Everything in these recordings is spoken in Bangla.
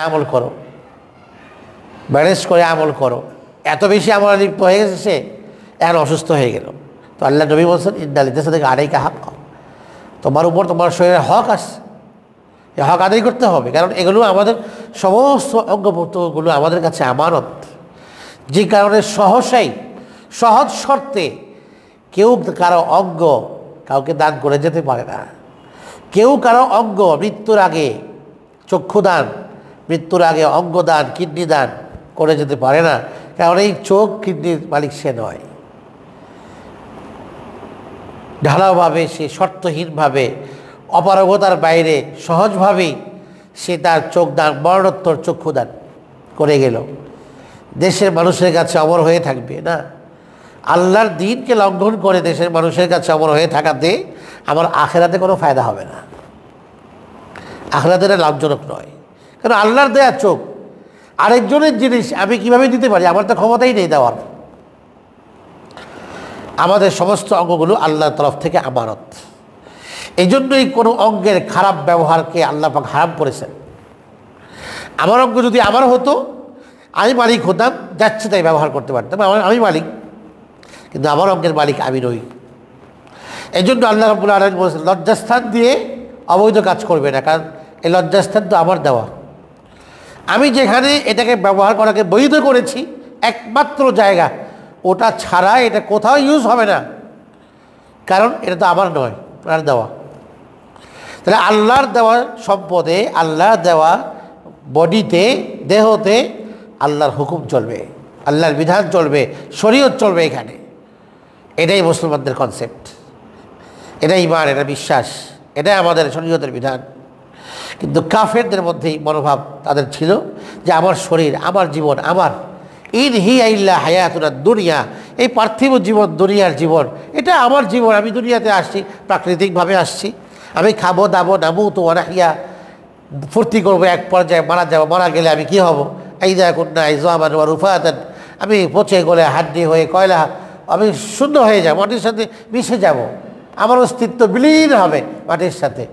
আমল করো, ম্যানেজ করে আমল করো। এত বেশি আমল লিপ্ত হয়ে গেছে সে, এখন অসুস্থ হয়ে গেল। তো আল্লাহ নবী বলছেন ইন্দালিতে সাথে আড়াইকা হাক, তোমার উপর তোমার শরীরের হক আছে, এই হক আদায় করতে হবে। কারণ এগুলো আমাদের সমস্ত অঙ্গ প্রত্যঙ্গগুলো আমাদের কাছে আমানত, যে কারণে সহজ শর্তে কেউ কারো অঙ্গ কাউকে দান করে যেতে পারে না। কেউ কারো অঙ্গ মৃত্যুর আগে চক্ষুদান, মৃত্যুর আগে অঙ্গদান, কিডনি দান করে যেতে পারে না। কারণ এই চোখ কিডনির মালিক সে নয়। ঢালাওভাবে সে শর্তহীনভাবে অপারগতার বাইরে সহজভাবেই সে তার চোখ দান, মরণোত্তর চক্ষুদান করে গেল। দেশের মানুষের কাছে অমর হয়ে থাকবে না। আল্লাহর দ্বীনকে লঙ্ঘন করে দেশের মানুষের কাছে অমর হয়ে থাকাতে আমার আখেরাতে কোনো ফায়দা হবে না, আখেরাতে লাভজনক নয়। কারণ আল্লাহর দেয়া চোখ আরেকজনের জিনিস আমি কিভাবে দিতে পারি? আমার তো ক্ষমতাই নেই দেওয়ার। আমাদের সমস্ত অঙ্গগুলো আল্লাহর তরফ থেকে আমানত। এই জন্যই কোনো অঙ্গের খারাপ ব্যবহারকে আল্লাহ পাক হারাম করেছেন। আমার অঙ্গ যদি আমার হতো, আমি মালিক হতাম, যাচ্ছে তাই ব্যবহার করতে পারতাম, আমি মালিক, কিন্তু আমার অঙ্গের মালিক আমি নই। এই জন্য আল্লাহ রাব্বুল আলামিন বলেছেন লজ্জাস্থান দিয়ে অবৈধ কাজ করবে না, কারণ এই লজ্জাস্থান তো আমার দেওয়া। আমি যেখানে এটাকে ব্যবহার করাকে বৈধ করেছি, একমাত্র জায়গা, ওটা ছাড়া এটা কোথাও ইউজ হবে না, কারণ এটা তো আমার নয়, আর দেওয়া। তাহলে আল্লাহর দেওয়া সম্পদে, আল্লাহর দেওয়া বডিতে, দেহতে আল্লাহর হুকুম চলবে, আল্লাহর বিধান চলবে, শরীয়ত চলবে। এখানে এটাই মুসলমানদের কনসেপ্ট, এটাই ঈমান, এটা বিশ্বাস, এটাই আমাদের শরীয়তের বিধান। কিন্তু কাফেরদের মধ্যেই মনোভাব তাদের ছিল যে আমার শরীর, আমার জীবন, আমার ইন হিয়া ইল্লা হায়াতুনা দুনিয়া, এই পার্থিব জীবন, দুনিয়ার জীবন, এটা আমার জীবন। আমি দুনিয়াতে আসছি, প্রাকৃতিকভাবে আসছি, আমি খাবো দাবো নামুতু ওয়া নাহইয়া, ফুর্তি করবো, এক পর্যায়ে মারা যাবো, মারা গেলে আমি কি হব? আইযা কুন্না ইযআমান ওয়া রুফাতান, আমি পচে গলে হাড্ডি হয়ে কয়লা, আমি শূন্য হয়ে যাব, মাটির সাথে মিশে যাব, আমার অস্তিত্ব বিলীন হবে মাটির সাথে,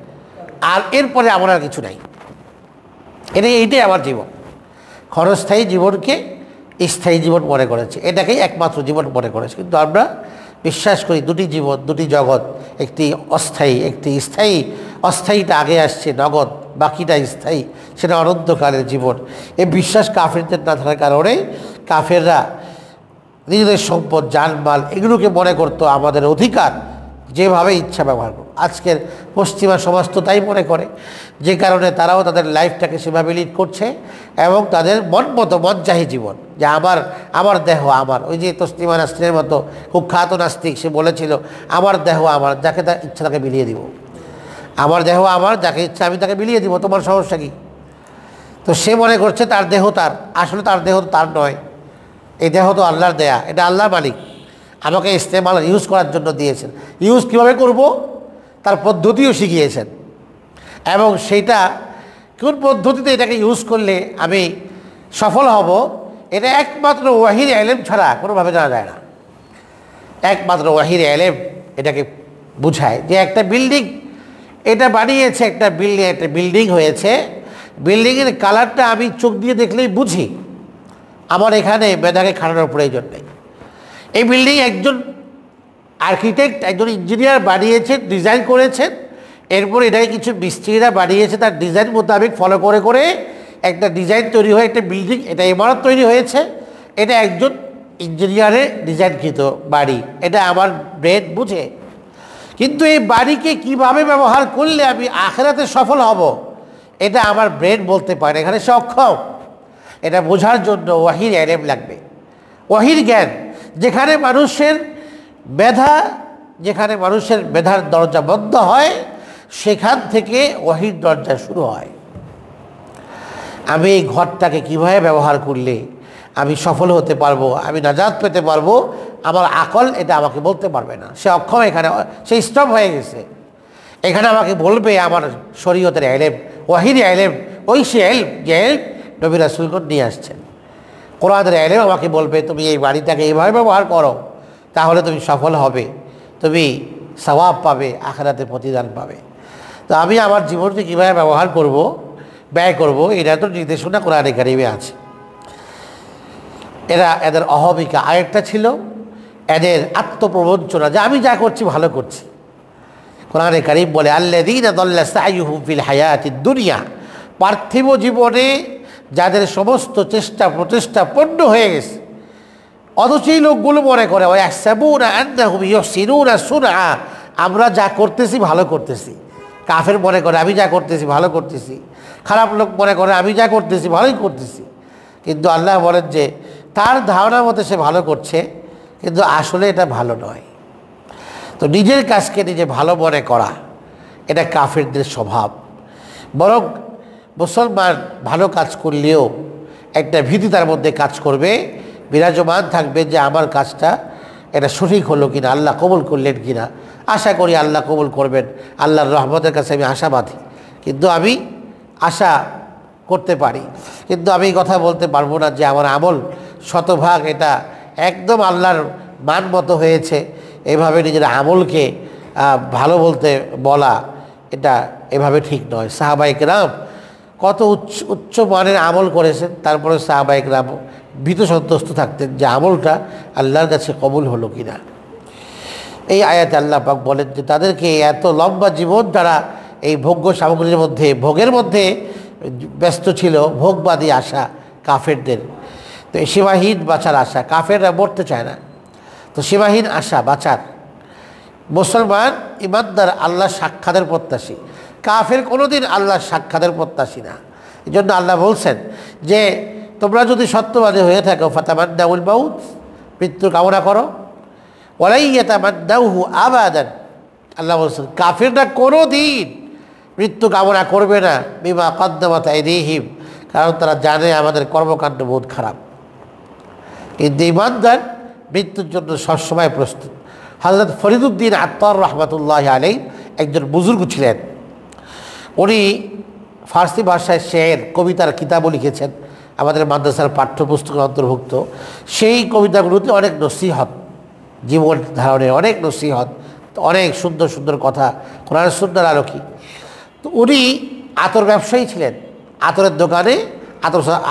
আর এরপরে আমার আর কিছু নাই। এইটাই আমার জীবন। ক্ষণস্থায়ী জীবনকে স্থায়ী জীবন মনে করেছে, এটাকেই একমাত্র জীবন মনে করেছে। কিন্তু আমরা বিশ্বাস করি দুটি জীবন, দুটি জগৎ, একটি অস্থায়ী, একটি স্থায়ী। অস্থায়ীটা আগে আসছে, নগদ, বাকিটা স্থায়ী, সেটা অনন্তকালের জীবন। এই বিশ্বাস কাফেরদের না থাকার কারণে কাফেররা নিজেদের সম্পদ, জানমাল এগুলোকে মনে করতো আমাদের অধিকার, যেভাবে ইচ্ছা ব্যবহার করো। আজকের পশ্চিমা সমাজ তো তাই মনে করে, যে কারণে তারাও তাদের লাইফটাকে সেভাবে লিড করছে এবং তাদের মন মতো মনচাহী জীবন, যে আমার দেহ আমার। ওই যে তসলিমা নাসরিনের মতো খুব খ্যাত নাস্তিক, সে বলেছিল আমার দেহ আমার, যাকে তার ইচ্ছা তাকে বিলিয়ে দিব। আমার দেহ আমার, যাকে ইচ্ছা আমি তাকে বিলিয়ে দিব, তোমার সমস্যা কী? তো সে মনে করছে তার দেহ তার, আসলে তার দেহ তার নয়। এই দেহ তো আল্লাহর দেয়া, এটা আল্লাহর মালিক, আমাকে ইস্তেমাল ইউজ করার জন্য দিয়েছেন। ইউজ কীভাবে করব তার পদ্ধতিও শিখিয়েছেন, এবং সেইটা কোন পদ্ধতিতে এটাকে ইউজ করলে আমি সফল হব, এটা একমাত্র ওয়াহির এলেম ছাড়া কোনোভাবে জানা যায় না। একমাত্র ওয়াহির এলেম এটাকে বুঝায়। যে একটা বিল্ডিং এটা বানিয়েছে, একটা বিল্ডিং হয়েছে, বিল্ডিংয়ের কালারটা আমি চোখ দিয়ে দেখলেই বুঝি, আমার এখানে মেধাকে খাটানোর প্রয়োজন নেই। এই বিল্ডিং একজন আর্কিটেক্ট, একজন ইঞ্জিনিয়ার বানিয়েছেন, ডিজাইন করেছেন, এরপর এটাকে কিছু মিস্ত্রিরা বানিয়েছে, তার ডিজাইন মোতাবেক ফলো করে করে একটা ডিজাইন তৈরি হয়ে একটা বিল্ডিং, এটা ইমারত তৈরি হয়েছে। এটা একজন ইঞ্জিনিয়ারের ডিজাইনকৃত বাড়ি, এটা আমার ব্রেন বুঝে। কিন্তু এই বাড়িকে কিভাবে ব্যবহার করলে আমি আখিরাতে সফল হব, এটা আমার ব্রেন বলতে পারে, এখানে সে অক্ষম। এটা বোঝার জন্য ওয়াহির এলেম লাগবে, ওয়াহির জ্ঞান। যেখানে মানুষের মেধার দরজা বন্ধ হয়, সেখান থেকে ওয়াহির দরজা শুরু হয়। আমি এই ঘরটাকে কীভাবে ব্যবহার করলে আমি সফল হতে পারবো, আমি নাজাত পেতে পারবো, আমার আকল এটা আমাকে বলতে পারবে না, সে অক্ষম। এখানে সে স্টপ হয়ে গেছে। এখানে আমাকে বলবে আমার শরীয়তের এলেম, ওয়াহির এলেম, ওই সে এলম যে এলম নবী রাসূলগণ নিয়ে আসছেন। কোরআনের এলেম আমাকে বলবে তুমি এই বাড়িটাকে এইভাবে ব্যবহার করো, তাহলে তুমি সফল হবে, তুমি সওয়াব পাবে, আখিরাতে প্রতিদান পাবে। তো আমি আমার জীবনকে কীভাবে ব্যবহার করব, ব্যয় করব, এটা তো নির্দেশনা কোরআনে কারিমে আছে। এদের অহমিকা। আরেকটা ছিল এদের আত্মপ্রবঞ্চনা, যে আমি যা করছি ভালো করছি। কোরআনে কারিম বলে আল্লাযীনা দাল্লা সা'য়ুহুম ফিল হায়াতিদ দুনিয়া, পার্থিব জীবনে যাদের সমস্ত চেষ্টা প্রচেষ্টা পণ্য হয়ে গেছে, অথচ এই লোকগুলো মনে করে ওয়াহসাবুনা আন্নাহুম ইউহসিনুনা সুনআ, আমরা যা করতেছি ভালো করতেছি। কাফের মনে করে আমি যা করতেছি ভালো করতেছি, খারাপ লোক মনে করে আমি যা করতেছি ভালোই করতেছি। কিন্তু আল্লাহ বলেন যে তার ধারণা মতে সে ভালো করছে, কিন্তু আসলে এটা ভালো নয়। তো নিজের কাজকে নিজে ভালো মনে করা এটা কাফেরদের স্বভাব। বরং মুসলমান ভালো কাজ করলেও একটা ভীতি তার মধ্যে কাজ করবে, বিরাজমান থাকবে যে আমার কাজটা এটা সঠিক হলো কিনা, আল্লাহ কবুল করলেন কিনা। আশা করি আল্লাহ কবুল করবেন, আল্লাহর রহমতের কাছে আমি আশাবাদী। কিন্তু আমি আশা করতে পারি, কিন্তু আমি এই কথা বলতে পারবো না যে আমার আমল শতভাগ এটা একদম আল্লাহর মান মতো হয়েছে। এভাবে নিজের আমলকে ভালো বলতে বলা এটা এভাবে ঠিক নয়। সাহাবায়ে কেরাম কত উচ্চ মানের আমল করেছেন, তারপরে সাহাবায়ে কেরাম ভীত সন্ত্রস্ত থাকতেন যে আমলটা আল্লাহর কাছে কবুল হলো কিনা। এই আয়াতে আল্লাহ পাক বলেন যে তাদেরকে এত লম্বা জীবন তারা এই ভোগ্য সামগ্রীর মধ্যে ভোগের মধ্যে ব্যস্ত ছিল, ভোগবাদী আশা কাফেরদের। তো এই সীমাহীন বাঁচার আশা, কাফেররা মরতে চায় না, তো সীমাহীন আশা বাঁচার। মুসলমান ইমানদার আল্লাহ সাক্ষাতের প্রত্যাশী, কাফের কোনোদিন আল্লাহ সাক্ষাতের প্রত্যাশী না। এই জন্য আল্লাহ বলছেন যে তোমরা যদি সত্যবাদী হয়ে থাকো ফাতামান্নাউল মাউত, মৃত্যু কামনা করো, ওয়ালা ইয়াতামান্নাউহু আবাদান। আল্লাহ বলছেন কাফেররা কোনো দিন মৃত্যু কামনা করবে না, বিমা কদ্দামাত আইদিহিম, কারণ তারা জানে আমাদের কর্মকাণ্ড বহুত খারাপ। কিন্তু ইমানদার মৃত্যুর জন্য সবসময় প্রস্তুত। হযরত ফরিদুদ্দিন আত্তার রহমাতুল্লাহ আলাইহি একজন বুজুর্গ ছিলেন। উনি ফার্সি ভাষায় শের কবিতার কিতাবও লিখেছেন, আমাদের মাদ্রাসার পাঠ্যপুস্তকের অন্তর্ভুক্ত। সেই কবিতাগুলোতে অনেক নসিহত, জীবন ধারণের অনেক নসিহত, অনেক সুন্দর সুন্দর কথা, কোরআন সুন্নাহর আলোকে। তো উনি আতর ব্যবসায়ী ছিলেন, আতরের দোকানে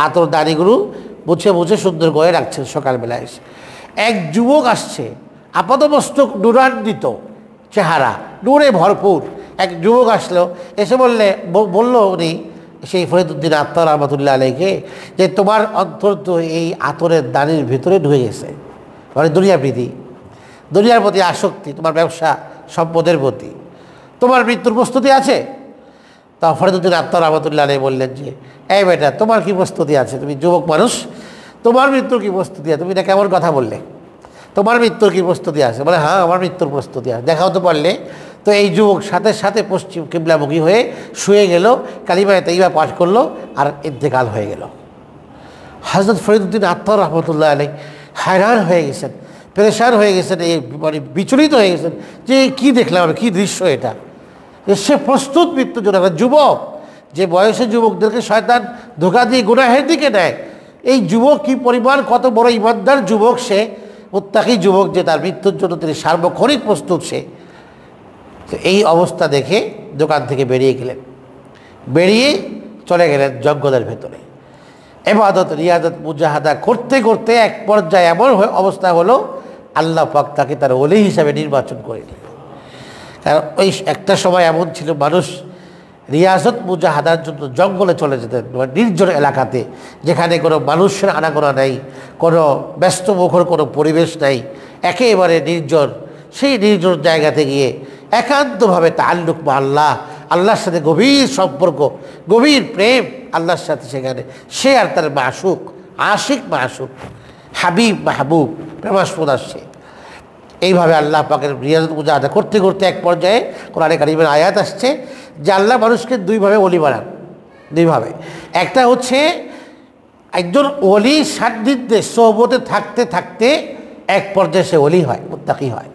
আতর দানিগুলো মুছে মুছে সুন্দর করে রাখছেন। সকালবেলায় এসে এক যুবক আসছে, আপাতমস্তক নূরান্বিত চেহারা, নূরে ভরপুর এক যুবক আসলো, এসে বললো উনি সেই ফরিদুদ্দিন আত্তার রহমাতুল্লাহ আলাইহিকে যে তোমার অন্তর তো এই আতরের দানির ভিতরে ঢুকে গেছে, মানে দুনিয়া প্রীতি, দুনিয়ার প্রতি আসক্তি, তোমার ব্যবসা সম্পদের প্রতি, তোমার মৃত্যুর প্রস্তুতি আছে? তা ফরিদুদ্দিন আত্তার রহমাতুল্লাহ আলাইহি বললেন যে এই বেটা তোমার কি প্রস্তুতি আছে, তুমি যুবক মানুষ, তোমার মৃত্যুর কি প্রস্তুতি আছে? তুমি এটা কেমন কথা বললে, তোমার মৃত্যুর কি প্রস্তুতি আছে? বলে হ্যাঁ আমার মৃত্যুর প্রস্তুতি আছে। দেখাও তো পারলে। তো এই যুবক সাথে সাথে পশ্চিম কিবলামুখী হয়ে শুয়ে গেল, কালিমায়ে তাইয়্যিবা পাঠ করলো, আর ইন্তেকাল হয়ে গেল। হযরত ফরিদুদ্দিন আত্তার রহমাতুল্লাহ আলাইহি হায়রান হয়ে গেছেন, পেরেশান হয়ে গেছেন, এই মানে বিচলিত হয়ে গেছেন যে কি দেখলাম আমি, কী দৃশ্য এটা। সে প্রস্তুত মৃত্যুর জন্য। একটা যুবক, যে বয়সে যুবকদেরকে শয়তান ধোঁকা দিয়ে গুনাহের দিকে নেয়, এই যুবক কি পরিমাণ কত বড় ইমানদার যুবক, সে মুত্তাকি যুবক, যে তার মৃত্যুর জন্য তিনি সার্বক্ষণিক প্রস্তুত। সে এই অবস্থা দেখে দোকান থেকে বেরিয়ে গেলেন, বেরিয়ে চলে গেলেন জঙ্গলের ভেতরে। ইবাদত রিয়াজত মুজাহাদা করতে করতে এক পর্যায়ে এমন অবস্থা হলো আল্লাহ পাক তাকে তার ওলি হিসাবে নির্বাচন করে নিল। কারণ ওই একটা সময় এমন ছিল মানুষ রিয়াজত মুজাহাদার জন্য জঙ্গলে চলে যেতেন, নির্জন এলাকাতে, যেখানে কোনো মানুষের আনাগোনা নেই, কোনো ব্যস্তমুখর কোনো পরিবেশ নাই, একেবারে নির্জন। সেই নির্জন জায়গাতে গিয়ে একান্তভাবে তাআল্লুক মা আল্লাহ, আল্লাহর সাথে গভীর সম্পর্ক, গভীর প্রেম আল্লাহর সাথে, সেখানে সে আর তার মাশুক, আশিক মাশুক, হাবিব মাহবুব প্রেমাস্পদ আসছে। এইভাবে আল্লাহ পাকের রিয়াজত মুজাহাদা করতে করতে এক পর্যায়ে কোরআনে কারিমের আয়াত আসছে যে আল্লাহ মানুষকে দুইভাবে ওলি বানান, দুইভাবে। একটা হচ্ছে একজন ওলি সান্নিধ্যে সোহবতে থাকতে থাকতে এক পর্যায়ে সে ওলি হয়, মুত্তাকি হয়।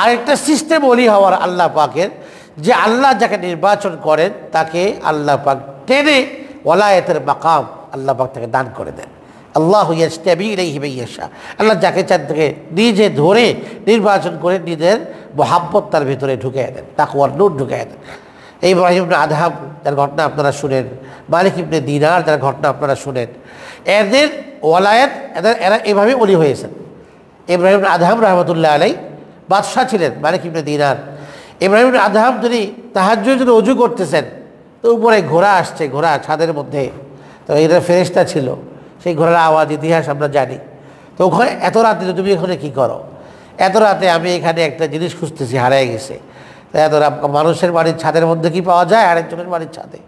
আরেকটা সিস্টেম ওলি হওয়ার আল্লাহ পাকের, যে আল্লাহ যাকে নির্বাচন করেন তাকে আল্লাহ পাক টেনে ওলায়াতের মাকাম আল্লাহ পাক তাকে দান করে দেন। আল্লাহু ইয়াজতাবী ইলাইহি মান ইয়াশা, আল্লাহ যাকে চান তাকে নিজে ধরে নির্বাচন করে নিজের মহাব্বত তার ভিতরে ঢুকিয়ে দেন, তাকওয়ার নূর ঢুকিয়ে দেন। ইব্রাহিম ইবনে আদহাম, তার ঘটনা আপনারা শুনেন, মালিক ইবনে দিনার, যার ঘটনা আপনারা শুনেন, এদের ওয়ালায়াত এরা এভাবে ওলি হয়েছেন। ইব্রাহিম ইবনে আদহাম রহমতুল্লাহ আলাই বাদশাহ ছিলেন মালিক ইবনে দিনার। ইব্রাহিম ইবনে আদহাম তিনি তাহাজ্জুদের জন্য ওযু করতেছেন, তো উপরে ঘোড়া আসছে, ঘোড়া ছাদের মধ্যে, তো এটা ফেরেশতা ছিল, সেই ঘোড়ার আওয়াজ ইতিহাস আমরা জানি। তো ওখানে এত রাতে তুমি এখানে কী করো? এত রাতে আমি এখানে একটা জিনিস খুঁজতেছি, হারিয়ে গেছে। তো এত রাত মানুষের বাড়ির ছাদের মধ্যে কি পাওয়া যায় আরেকজনের বাড়ির ছাদে?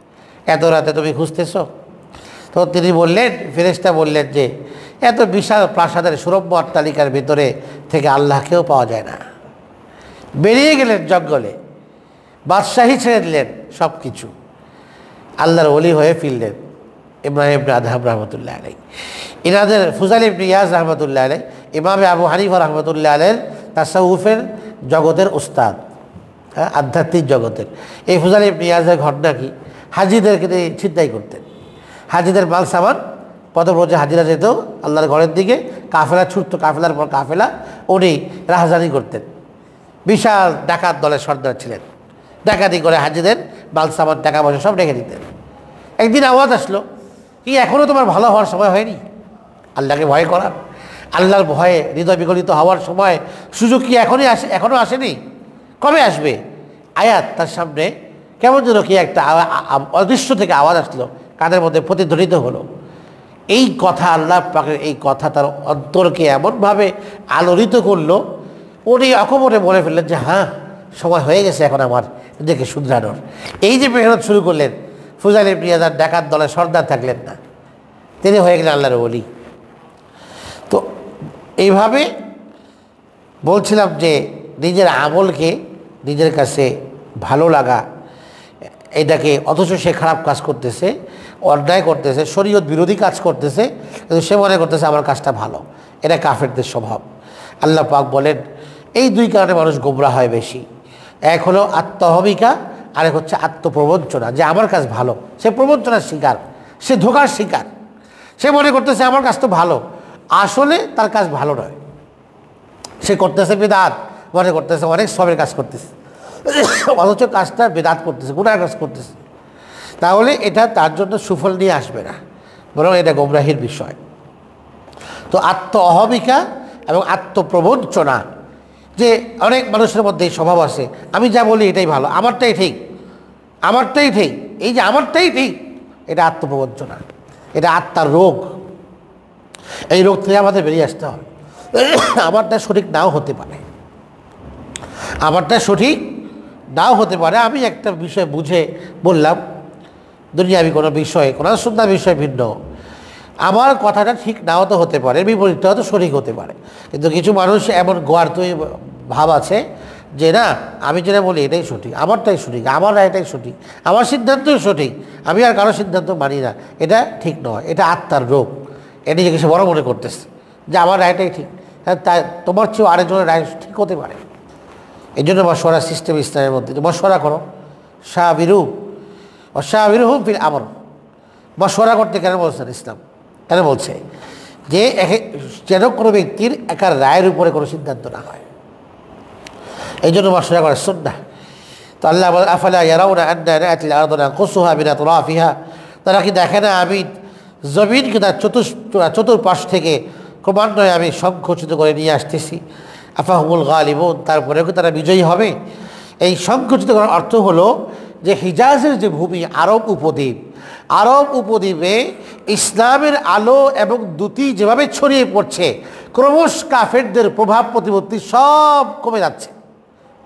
এত রাতে তুমি খুঁজতেছ? তো তিনি বললেন, ফেরেশতা বললেন যে এত বিশাল প্রাসাদের সুরম্য অট্টালিকার ভিতরে থেকে আল্লাহকেও পাওয়া যায় না। বেরিয়ে গেলেন জঙ্গলে, বাদশাহী ছেড়ে দিলেন সব কিছু, আল্লাহর ওলি হয়ে ফিরলেন ইব্রাহিম ইবনে আদহাম রহমতুল্লাহ আলাই। ইনাদের ফুজাইল ইবনে ইয়াজ রহমতুল্লাহ আলাই ইমামে আবু হানিফা রহমতুল্লাহ আলাইয়ের তাসাউফের জগতের উস্তাদ, হ্যাঁ, আধ্যাত্মিক জগতের। এই ফুজাইল ইবনে ইয়াজের ঘটনা কি, হাজিদেরকে তিনি ছিনতাই করতেন। হাজিদের মাল সামান পদব্রজে হাজিরা যেত আল্লাহর ঘরের দিকে, কাফেলা ছুটতো, কাফেলার পর কাফেলা, উনি রাহজানি করতেন। বিশাল ডাকাত দলের সর্দার ছিলেন, ডাকাতি করে হাজিদের মাল সামান টাকা পয়সা সব রেখে দিতেন। একদিন আওয়াজ আসলো, কি এখনও তোমার ভালো হওয়ার সময় হয়নি? আল্লাহকে ভয় করার, আল্লাহর ভয়ে হৃদয় বিগলিত হওয়ার সময় সুযোগ কি এখনও আসেনি? কবে আসবে? আয়াত তার সামনে কেমন যেন কি একটা অদৃশ্য থেকে আওয়াজ আসলো, কানের মধ্যে প্রতিধ্বনিত হলো। এই কথা, আল্লাহ পাকের এই কথা তার অন্তরকে এমনভাবে আলোড়িত করলো, উনি অকপটে বলে ফেললেন যে হ্যাঁ, সময় হয়ে গেছে এখন আমার নিজেকে শুধরানোর। এই যে মেহনত শুরু করলেন, ফুজাইল ইবনে ইয়াজ ডাকাত দলের সর্দার থাকলেন না, তিনি হয়ে গেলেন আল্লাহর ওলি। তো এইভাবে বলছিলাম যে নিজের আমলকে নিজের কাছে ভালো লাগা, এটাকে, অথচ সে খারাপ কাজ করতেছে, অন্যায় করতেছে, শরীয়ত বিরোধী কাজ করতেছে, কিন্তু সে মনে করতেছে আমার কাজটা ভালো। এটা কাফেরদের স্বভাব। আল্লাহ পাক বলেন এই দুই কারণে মানুষ গোমরাহ হয় বেশি। এক হলো আত্মহমিকা, আরেক হচ্ছে আত্মপ্রবঞ্চনা, যে আমার কাজ ভালো। সে প্রবঞ্চনার শিকার, সে ধোঁকার শিকার, সে মনে করতেছে আমার কাজ তো ভালো, আসলে তার কাজ ভালো নয়। সে করতেছে বিদআত, মনে করতেছে অনেক সবের কাজ করতেছে, অথচ কাজটা বিদআত করতেছে, গুনাহ কাজ করতেছে। তাহলে এটা তার জন্য সুফল নিয়ে আসবে না, বরং এটা গোমরাহির বিষয়। তো আত্ম অহমিকা এবং আত্মপ্রবঞ্চনা, যে অনেক মানুষের মধ্যে এই স্বভাব আছে, আমি যা বলি এটাই ভালো, আমারটাই ঠিক, আমারটাই ঠিক। এই যে আমারটাই ঠিক, এটা আত্মপ্রবঞ্চনা, এটা আত্মার রোগ। এই রোগ থেকে আমাদের বেরিয়ে আসতে হবে। আমারটা সঠিক নাও হতে পারে, আমারটা সঠিক নাও হতে পারে। আমি একটা বিষয় বুঝে বললাম, দুনিয়াবি কোনো বিষয়, কোনো সুন্দর বিষয় ভিন্ন, আমার কথাটা ঠিক নাও তো হতে পারে, বিপরীতটা হয়তো সঠিক হতে পারে। কিন্তু কিছু মানুষ এমন গোয়ার্তই ভাব আছে যে না, আমি যেটা বলি এটাই সঠিক, আমারটাই সঠিক, আমার রায়টাই সঠিক, আমার সিদ্ধান্তই সঠিক, আমি আর কারো সিদ্ধান্ত মানি না। এটা ঠিক নয়, এটা আত্মার রোগ। এ নিজেকে সে বড় মনে করতেছে যে আমার রায়টাই ঠিক। হ্যাঁ, তাই তোমার চেয়েও আরেকজনের রায় ঠিক হতে পারে। এই জন্য মশওয়ারা সিস্টেম ইসলামের মধ্যে, মশওয়ারা করো, শাবিরু ও শাবিরুহুম ফিল আমর। মশওয়ারা করতে কেন বলছেন ইসলাম? কেন বলছে? যে যেন কোনো ব্যক্তির একার রায়ের উপরে কোনো সিদ্ধান্ত না হয়, এই জন্য মশওয়ারা করা সুন্নাহ। তো আল্লাহ বলেন আফালা ইয়ারাউনা আন্না না'তিল আরদা নানকুসুহা মিন আতরাফিহা, তারা কি দেখে না আমি জমিনকে তার চতুর্পাশ থেকে ক্রমান্বয়ে আমি সংকুচিত করে নিয়ে আসতেছি। আফাহুমুল গালিবুন, তারপরেও কি তারা বিজয়ী হবে? এই সংকুচিত করার অর্থ হলো যে হিজাজের যে ভূমি, আরব উপদ্বীপ, আরব উপদ্বীপে ইসলামের আলো এবং দ্যুতি যেভাবে ছড়িয়ে পড়ছে, ক্রমশ কাফেরদের প্রভাব প্রতিপত্তি সব কমে যাচ্ছে।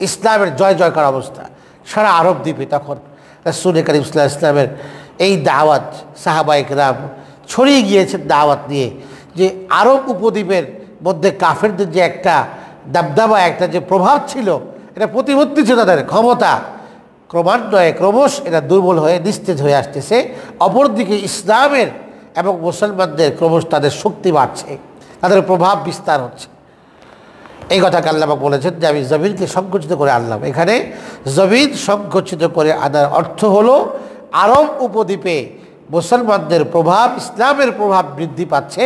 ইসলামের জয় জয়কার অবস্থা সারা আরব দ্বীপে। তখন রাসূল করিম সাল্লাল্লাহু আলাইহি ওয়াসাল্লামের এই দাওয়াত, সাহাবায়ে কেরাম ছড়িয়ে গিয়েছে দাওয়াত নিয়ে, যে আরব উপদ্বীপের মধ্যে কাফেরদের যে একটা দাবদাবা, একটা যে প্রভাব ছিল, এটা প্রতিপত্তি ছিল, তাদের ক্ষমতা ক্রমান্বয়ে ক্রমশ এটা দুর্বল হয়ে নিস্তেজ হয়ে আসতেছে। অপরদিকে ইসলামের এবং মুসলমানদের ক্রমশ তাদের শক্তি বাড়ছে, তাদের প্রভাব বিস্তার হচ্ছে। এই কথাকে আল্লাহ পাক বলেছেন যে আমি জমিনকে সংকুচিত করে আনলাম। এখানে জমিন সংকুচিত করে আনার অর্থ হলো আরব উপদ্বীপে মুসলমানদের প্রভাব, ইসলামের প্রভাব বৃদ্ধি পাচ্ছে,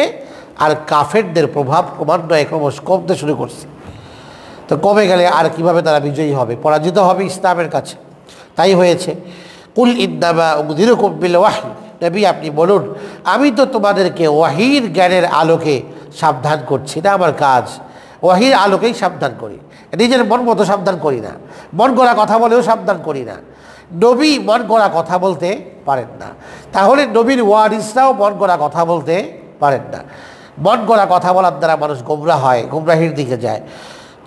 আর কাফেরদের প্রভাব ক্রমান্বয়ে ক্রমশ কমতে শুরু করছে। তো কমে গেলে আর কিভাবে তারা বিজয়ী হবে? পরাজিত হবে ইসলামের কাছে। তাই হয়েছে কুল ইন্নামা উনযিরুকুম বিল ওয়াহী নবী আপনি বলুন, আমি তো তোমাদেরকে ওয়াহির জ্ঞানের আলোকে সাবধান করছি না, আমার কাজ ওয়াহির আলোকেই সাবধান করি, নিজের মন মতো সাবধান করি না, মন গড়া কথা বলেও সাবধান করি না। নবী মন গড়া কথা বলতে পারেন না, তাহলে নবীর ওয়ারিসরাও মন গড়া কথা বলতে পারেন না। মন গড়া কথা বলার দ্বারা মানুষ গোমরাহ হয়, গোমরাহির দিকে যায়।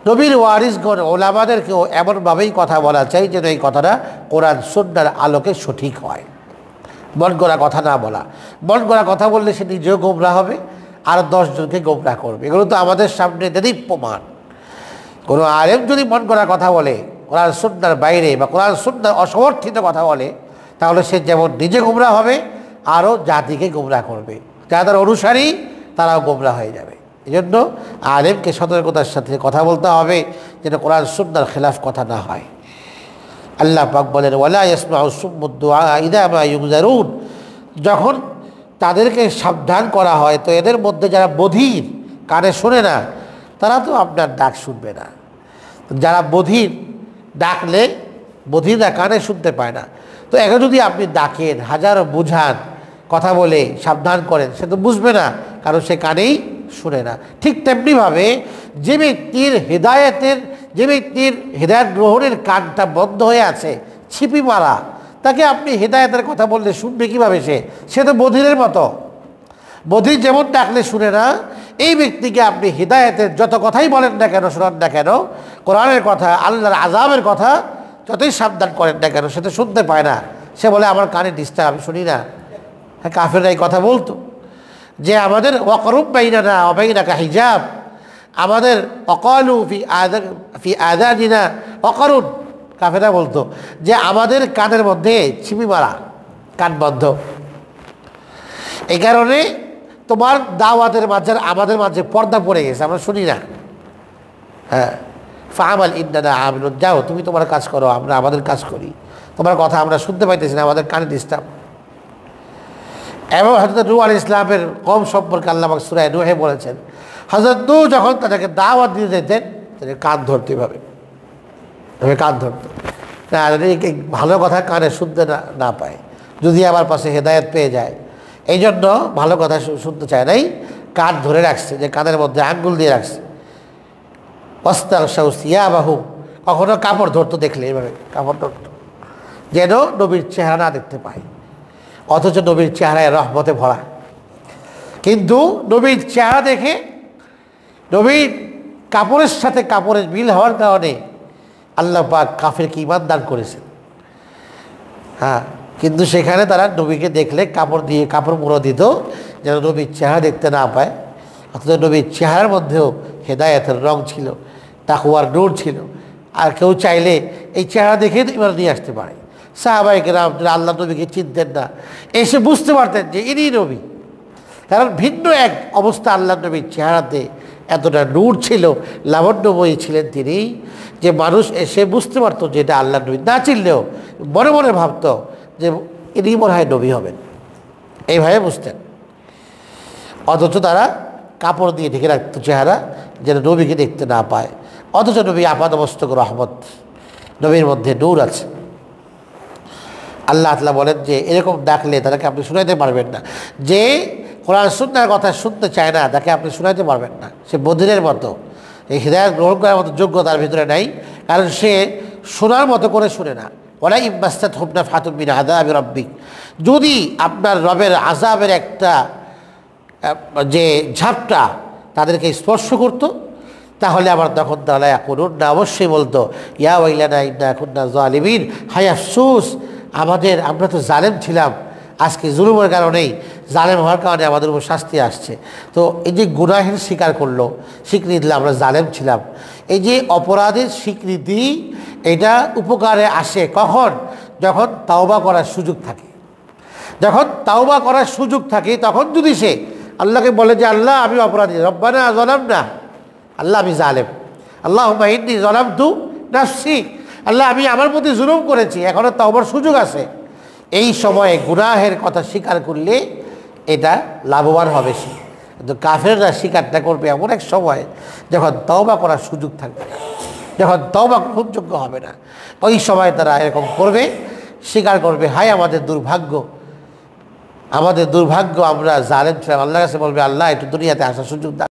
নবীর ওয়ারিসগণ ওলামাদেরকেও এমনভাবেই কথা বলা চাই যেন এই কথাটা কোরআন সুন্নাহর আলোকে সঠিক হয়, মন গড়া কথা না বলা। মন গড়া কথা বললে সে নিজেও গোমরাহ হবে আর 10 জনকে গোমরাহ করবে। এগুলো তো আমাদের সামনে দেদিক প্রমাণ। কোনো আলেম যদি মন গড়া কথা বলে, কোরআন সুন্নাহর বাইরে বা কোরআন সুন্নাহর অসমর্থিত কথা বলে, তাহলে সে যেমন নিজে গোমরাহ হবে আরও জাতিকে গোমরাহ করবে, যারা তার অনুসারী তারাও গোমরাহ হয়ে যাবে। এই জন্য আলেমকে সতর্কতার সাথে কথা বলতে হবে যেন কোরআন সুন্নাহর খেলাফ কথা না হয়। আল্লাহ পাক বলেন, ওয়ালা ইয়াসমাউ সুম্মু দুআ ইযা মা ইউনজারুন, যখন তাদেরকে সাবধান করা হয় তো এদের মধ্যে যারা বধির, কানে শোনে না, তারা তো আপনার ডাক শুনবে না। যারা বধির, ডাকলে বধিররা কানে শুনতে পায় না, তো এখন যদি আপনি ডাকেন, হাজারো বুঝান, কথা বলে সাবধান করেন, সে তো বুঝবে না, কারণ সে কানেই শুনে না। ঠিক তেমনিভাবে যে ব্যক্তির হেদায়েত গ্রহণের কানটা বন্ধ হয়ে আছে, ছিপি মারা, তাকে আপনি হেদায়েতের কথা বললে শুনবে কীভাবে? সে তো বধিরের মতো। বধির যেমন ডাকলে শুনে না, এই ব্যক্তিকে আপনি হেদায়েতের যত কথাই বলেন না কেন, শোনান না কেন, কোরআনের কথা, আল্লাহর আযাবের কথা যতই সাবধান করেন না কেন, সে তো শুনতে পায় না। সে বলে আমার কানে ডিস্টার্ব, আমি শুনি না। হ্যাঁ, কাফেররা এই কথা বলতো যে আমাদের ওয়াকরুব বাইনানা ওয়া বাইনাকা হিজাব, আমাদের অকালু ফি আযানিনা ওয়াকরুন, কাফেররা বলতো যে আমাদের কানের মধ্যে ছিপি মারা, কান বন্ধ। এই কারণে তোমার দাওয়াতের মাঝে আমাদের মাঝে পর্দা পড়ে গেছে, আমরা শুনি না। হ্যাঁ, ফাআমাল ইন্নানা আমিলুন, যাও তুমি তোমার কাজ করো, আমরা আমাদের কাজ করি, তোমার কথা আমরা শুনতে পাইতেছি না, আমাদের কানে ডিস্টার্ব। এবং হযরত নূহ আলাইহিস সালামের কওম সম্পর্কে আল্লাহ পাক সূরা নূহে বলেছেন, হযরত নূহ যখন তাদেরকে দাওয়াত দিয়ে যেতেন, তাদের কান ধরতে হবে, কান ধরতো না, ভালো কথা কানে শুনতে না পায়, যদি আমার পাশে হেদায়েত পেয়ে যায়। এই জন্য ভালো কথা শুনতে চায় নাই, কান ধরে রাখছে, যে কানের মধ্যে আঙ্গুল দিয়ে রাখছে। ওয়াস্তাগশাউ সিয়াবাহুম, কখনো কাপড় ধরতো, দেখলে এভাবে কাপড় ধরতো যেন নবীর চেহারা না দেখতে পায়, অথচ নবীর চেহারায় রহমতে ভরা। কিন্তু নবীর চেহারা দেখে, নবীর কাপড়ের সাথে কাপড়ের মিল হওয়ার কারণে আল্লাহ পাক কাফেরকে ঈমান দান করেছেন। হ্যাঁ, কিন্তু সেখানে তারা নবীকে দেখলে কাপড় মুড়ো দিত যেন নবীর চেহারা দেখতে না পায়, অথচ নবীর চেহারার মধ্যেও হেদায়েতের রং ছিল, তাকওয়ার নূর ছিল। আর কেউ চাইলে এই চেহারা দেখে ঈমান নিয়ে আসতে পারে। সাহাবায়ে কেরাম যারা আল্লাহ নবীকে চিনতেন না, এসে বুঝতে পারতেন যে ইনি নবী, কারণ ভিন্ন এক অবস্থা আল্লাহ নবীর চেহারাতে এতটা নূর ছিল, লাবণ্যময়ী ছিলেন তিনি, যে মানুষ এসে বুঝতে পারতো যে এটা আল্লাহ নবী, না চিনলেও মনে মনে ভাবতো যে ইনি মনে হয় নবী হবেন, এইভাবে বুঝতেন। অথচ তারা কাপড় দিয়ে ঢেকে রাখতো চেহারা যেন নবীকে দেখতে না পায়, অথচ নবী আপাদমস্তক রহমত, নবীর মধ্যে নূর আছে। আল্লাহ তাআলা বলেন যে এরকম ডাকলে তাদেরকে আপনি শুনাইতে পারবেন না, যে কোরআন সুন্নাহর কথা শুনতে চায় না তাকে আপনি শুনাইতে পারবেন না, সে বধিরের মতো, এই হিদায়াত গ্রহণ করার মতো যোগ্যতার ভিতরে নাই, কারণ সে শোনার মতো করে শুনে না। ওয়ালা ইম্মাসসাতহুম নাফহাতুম মিন আযাবি রাব্বিক, যদি আপনার রবের আযাবের একটা যে ঝাপটা তাদেরকে স্পর্শ করতো, তাহলে আবার তখন তারা ইয়াকুলুন না, অবশ্যই বলতো ইয়া ওয়াইলানা ইন্না কুন্না যালিমিন, হায় আফসোস আমরা তো জালেম ছিলাম, আজকে জুলুমের কারণেই, জালেম হওয়ার কারণে আমাদের উপর শাস্তি আসছে। তো এই যে গুনাহের স্বীকার করলো, স্বীকৃতি দিল আমরা জালেম ছিলাম, এই যে অপরাধের স্বীকৃতি, এটা উপকারে আসে কখন? যখন তাওবা করার সুযোগ থাকে। যখন তাওবা করার সুযোগ থাকে তখন যদি সে আল্লাহকে বলে যে আল্লাহ আমি অপরাধী, রব্বানা যালামনা, আল্লাহ আমি জালেম, আল্লাহুম্মা ইন্নী যালামতু নাফসি, আল্লাহ আমি আমার প্রতি জুলুম করেছি, এখনও তাওবার সুযোগ আছে, এই সময়ে গুনাহের কথা স্বীকার করলে এটা লাভবান হবে সে। কিন্তু কাফেররা স্বীকারটা করবে এমন এক সময় যখন তওবা করার সুযোগ থাকবে না, যখন তওবা গ্রহণযোগ্য হবে না, ওই সময় তারা এরকম করবে, স্বীকার করবে হায় আমাদের দুর্ভাগ্য, আমাদের দুর্ভাগ্য, আমরা জালেম ছিলাম। আল্লাহর কাছে বলবে, আল্লাহ একটু দুনিয়াতে আসার সুযোগ দাও।